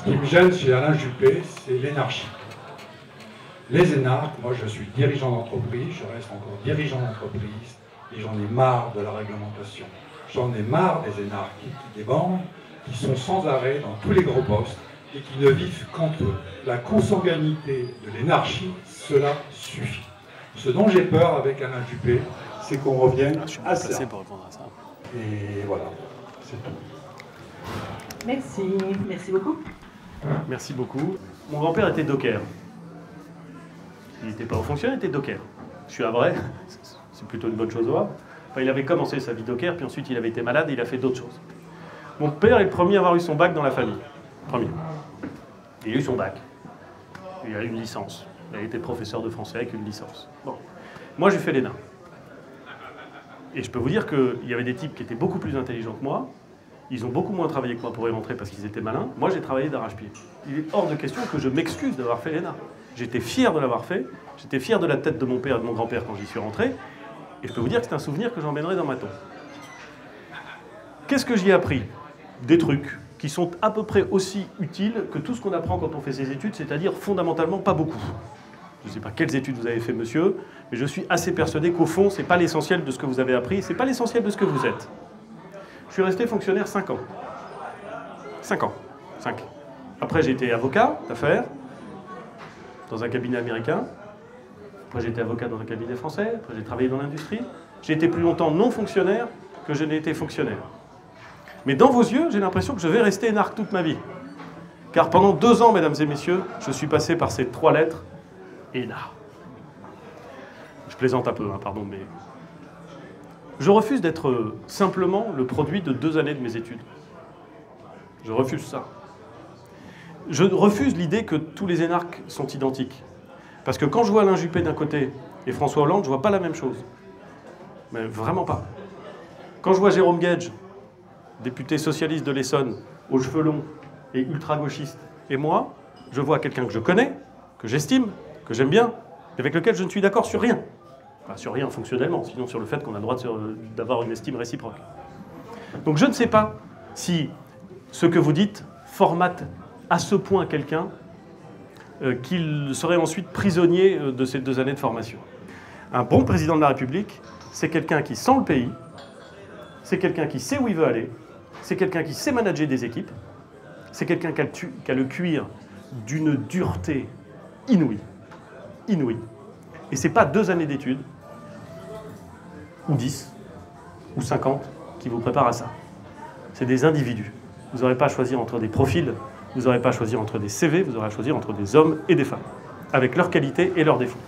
qui me gêne chez Alain Juppé, c'est l'énarchie. Les énarques, moi je suis dirigeant d'entreprise, je reste encore dirigeant d'entreprise, et j'en ai marre de la réglementation. J'en ai marre des énarques qui débandent, qui sont sans arrêt dans tous les gros postes, et qui ne vivent qu'entre eux. La consanguinité de l'énarchie, cela suffit. Ce dont j'ai peur avec Alain Juppé, c'est qu'on revienne à ça. Pour répondre à ça. Et voilà, c'est tout. Merci, merci beaucoup. Merci beaucoup. Mon grand-père était docker. Il n'était pas haut fonctionnaire, il était docker. Je suis un vrai, c'est plutôt une bonne chose à voir. Enfin, il avait commencé sa vie docker, puis ensuite il avait été malade et il a fait d'autres choses. Mon père est le premier à avoir eu son bac dans la famille. Premier. Il a eu son bac. Il a eu une licence. Il a été professeur de français avec une licence. Bon. Moi, j'ai fait l'ENA. Et je peux vous dire qu'il y avait des types qui étaient beaucoup plus intelligents que moi. Ils ont beaucoup moins travaillé que moi pour y rentrer parce qu'ils étaient malins. Moi, j'ai travaillé d'arrache-pied. Il est hors de question que je m'excuse d'avoir fait l'ENA. J'étais fier de l'avoir fait. J'étais fier de la tête de mon père et de mon grand-père quand j'y suis rentré. Et je peux vous dire que c'est un souvenir que j'emmènerai dans ma tombe. Qu'est-ce que j'y ai appris? Des trucs qui sont à peu près aussi utiles que tout ce qu'on apprend quand on fait ses études, c'est-à-dire fondamentalement pas beaucoup. Je ne sais pas quelles études vous avez fait, monsieur, mais je suis assez persuadé qu'au fond, ce n'est pas l'essentiel de ce que vous avez appris, ce n'est pas l'essentiel de ce que vous êtes. Je suis resté fonctionnaire 5 ans. 5 ans. 5. Après, j'ai été avocat d'affaires dans un cabinet américain. Après, j'ai été avocat dans un cabinet français. Après, j'ai travaillé dans l'industrie. J'ai été plus longtemps non fonctionnaire que je n'ai été fonctionnaire. Mais dans vos yeux, j'ai l'impression que je vais rester énarque toute ma vie. Car pendant 2 ans, mesdames et messieurs, je suis passé par ces 3 lettres, ENA. Je plaisante un peu, hein, pardon, mais... Je refuse d'être simplement le produit de 2 années de mes études. Je refuse ça. Je refuse l'idée que tous les énarques sont identiques. Parce que quand je vois Alain Juppé d'un côté et François Hollande, je ne vois pas la même chose. Mais vraiment pas. Quand je vois Jérôme Guedj, député socialiste de l'Essonne, aux cheveux longs et ultra-gauchiste, et moi, je vois quelqu'un que je connais, que j'estime, que j'aime bien, et avec lequel je ne suis d'accord sur rien. Enfin, sur rien fonctionnellement, sinon sur le fait qu'on a le droit d'avoir une estime réciproque. Donc je ne sais pas si ce que vous dites formate à ce point quelqu'un qu'il serait ensuite prisonnier de ces 2 années de formation. Un bon président de la République, c'est quelqu'un qui sent le pays, c'est quelqu'un qui sait où il veut aller, c'est quelqu'un qui sait manager des équipes, c'est quelqu'un qui a le cuir d'une dureté inouïe. Inouïe. Et ce n'est pas 2 années d'études, ou 10, ou 50, qui vous préparent à ça. C'est des individus. Vous n'aurez pas à choisir entre des profils, vous n'aurez pas à choisir entre des CV, vous aurez à choisir entre des hommes et des femmes, avec leurs qualités et leurs défauts.